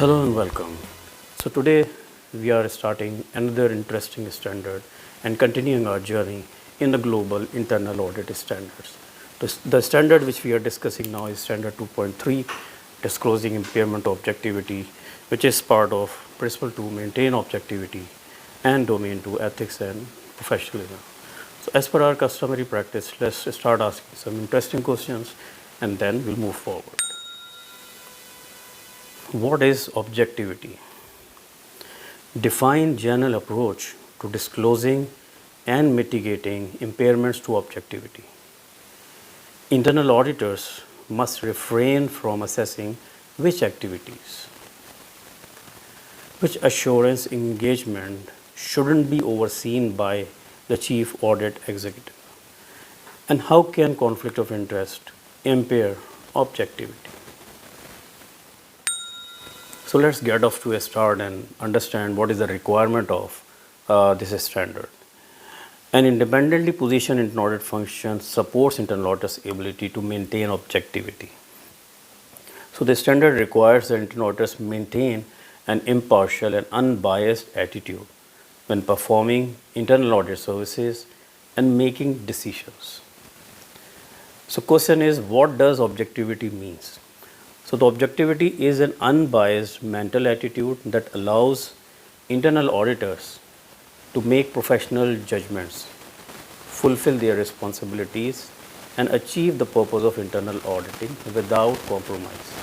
Hello and welcome. So today we are starting another interesting standard and continuing our journey in the global internal audit standards. The standard which we are discussing now is standard 2.3, Disclosing Impairment Objectivity, which is part of Principle 2, Maintain Objectivity, and Domain 2, Ethics and Professionalism. So as per our customary practice, let's start asking some interesting questions and then we'll move forward. What is objectivity? Define general approach to disclosing and mitigating impairments to objectivity. Internal auditors must refrain from assessing which activities, which assurance engagement shouldn't be overseen by the chief audit executive, and how can conflict of interest impair objectivity. So let's get off to a start and understand what is the requirement of this standard. An independently positioned internal audit function supports internal auditors' ability to maintain objectivity. So the standard requires that internal auditors maintain an impartial and unbiased attitude when performing internal audit services and making decisions. So question is, what does objectivity means? So the objectivity is an unbiased mental attitude that allows internal auditors to make professional judgments, fulfill their responsibilities, and achieve the purpose of internal auditing without compromise.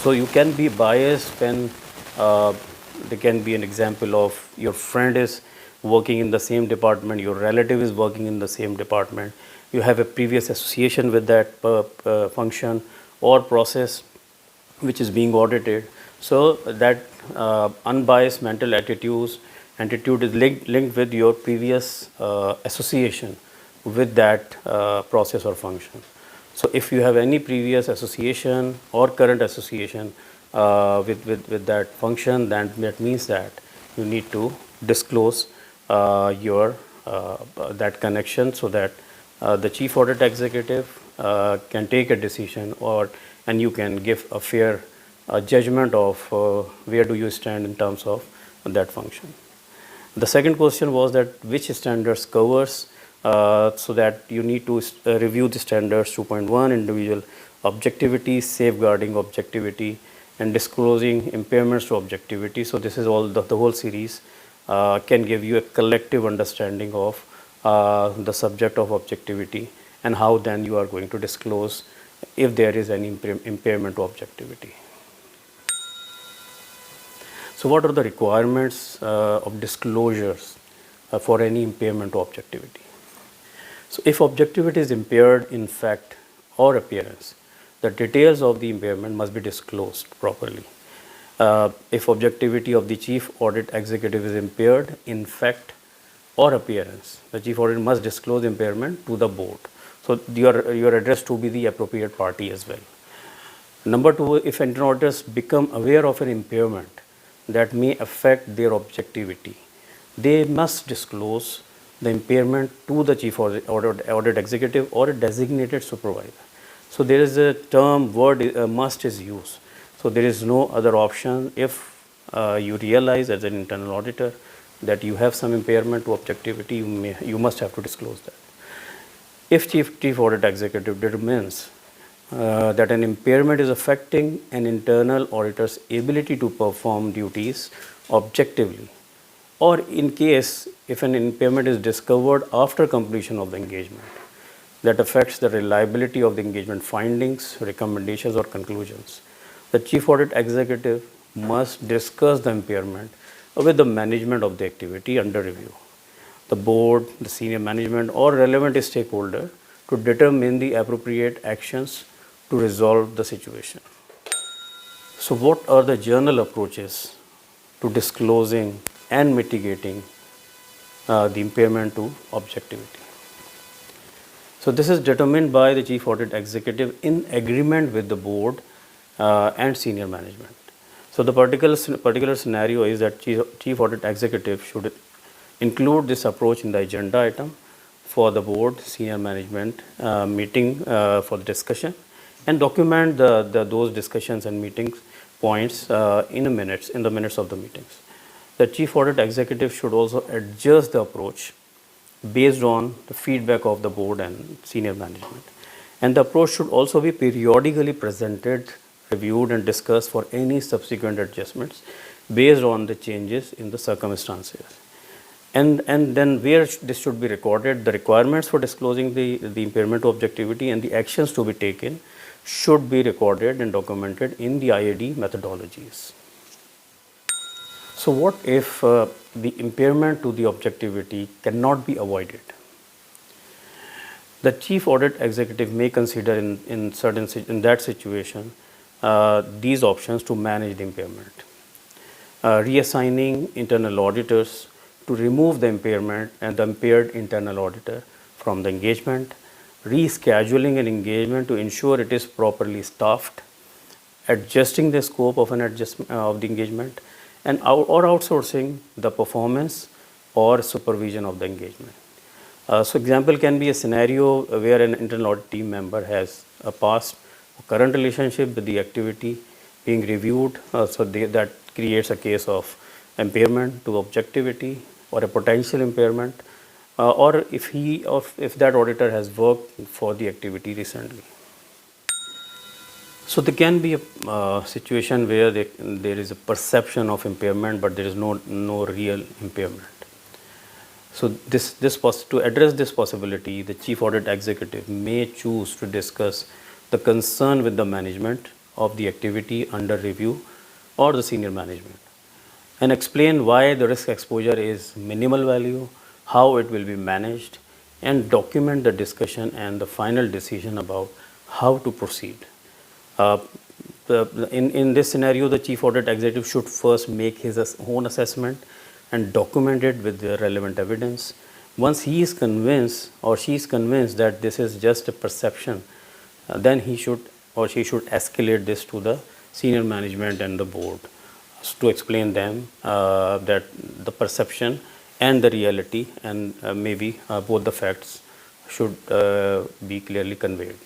So you can be biased when there can be an example of your friend is working in the same department, your relative is working in the same department, you have a previous association with that function or process which is being audited. So that unbiased mental attitude is linked with your previous association with that process or function. So if you have any previous association or current association with that function, then that means that you need to disclose your that connection so that the chief audit executive can take a decision and you can give a fair judgment of where do you stand in terms of that function. The second question was that which standards covers, so that you need to review the standards 2.1, individual objectivity, safeguarding objectivity, and disclosing impairments to objectivity. So this is all the whole series can give you a collective understanding of the subject of objectivity and how then you are going to disclose if there is any impairment to objectivity. So what are the requirements of disclosures for any impairment to objectivity? So if objectivity is impaired in fact or appearance, the details of the impairment must be disclosed properly. If objectivity of the chief audit executive is impaired in fact or appearance, the chief auditor must disclose impairment to the board. So your address to be the appropriate party as well. Number two, if internal auditors become aware of an impairment that may affect their objectivity, they must disclose the impairment to the chief audit executive or a designated supervisor. So there is a term word must is used. So there is no other option. If you realize as an internal auditor that you have some impairment to objectivity, you must have to disclose that. If chief audit executive determines that an impairment is affecting an internal auditor's ability to perform duties objectively, or in case if an impairment is discovered after completion of the engagement that affects the reliability of the engagement findings, recommendations, or conclusions, the chief audit executive must discuss the impairment with the management of the activity under review, the board, the senior management, or relevant stakeholder to determine the appropriate actions to resolve the situation. So what are the general approaches to disclosing and mitigating the impairment to objectivity? So this is determined by the chief audit executive in agreement with the board and senior management. So the particular scenario is that chief audit executive should include this approach in the agenda item for the board, senior management meeting for the discussion, and document those discussions and meetings points in the minutes of the meetings. The chief audit executive should also adjust the approach based on the feedback of the board and senior management. And the approach should also be periodically presented, reviewed, and discussed for any subsequent adjustments based on the changes in the circumstances. And then where this should be recorded, the requirements for disclosing the impairment to objectivity and the actions to be taken should be recorded and documented in the IAD methodologies. So what if the impairment to the objectivity cannot be avoided? The chief audit executive may consider in that situation these options to manage the impairment. Reassigning internal auditors to remove the impairment and the impaired internal auditor from the engagement, rescheduling an engagement to ensure it is properly staffed, adjusting the scope of an adjustment of the engagement, and or outsourcing the performance or supervision of the engagement. So example can be a scenario where an internal audit team member has a past or current relationship with the activity being reviewed, that creates a case of impairment to objectivity or a potential impairment, or if that auditor has worked for the activity recently. So there can be a situation where there is a perception of impairment, but there is no real impairment. So to address this possibility, the chief audit executive may choose to discuss the concern with the management of the activity under review or the senior management, and explain why the risk exposure is minimal value, how it will be managed, and document the discussion and the final decision about how to proceed. In this scenario, the chief audit executive should first make his own assessment and document it with the relevant evidence. Once he is convinced or she is convinced that this is just a perception, then he should or she should escalate this to the senior management and the board to explain them that the perception and the reality and maybe both the facts should be clearly conveyed.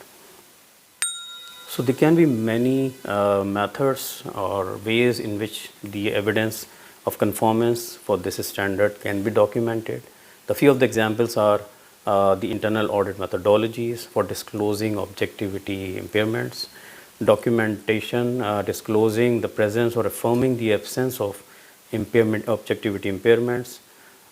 So there can be many methods or ways in which the evidence of conformance for this standard can be documented. The few of the examples are the internal audit methodologies for disclosing objectivity impairments, documentation disclosing the presence or affirming the absence of objectivity impairments,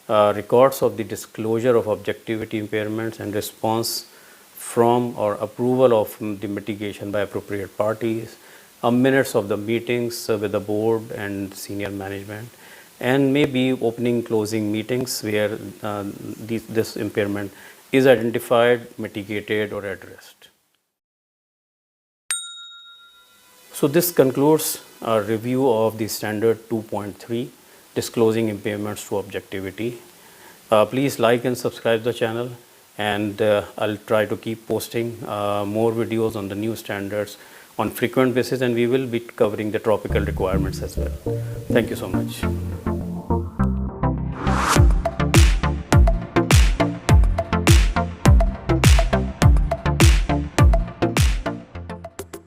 records of the disclosure of objectivity impairments and response from or approval of the mitigation by appropriate parties, minutes of the meetings with the board and senior management, and maybe opening closing meetings where this impairment is identified, mitigated, or addressed. So this concludes our review of the standard 2.3, disclosing impairments to objectivity. Please like and subscribe the channel, and I'll try to keep posting more videos on the new standards on frequent basis, and we will be covering the tropical requirements as well. Thank you so much.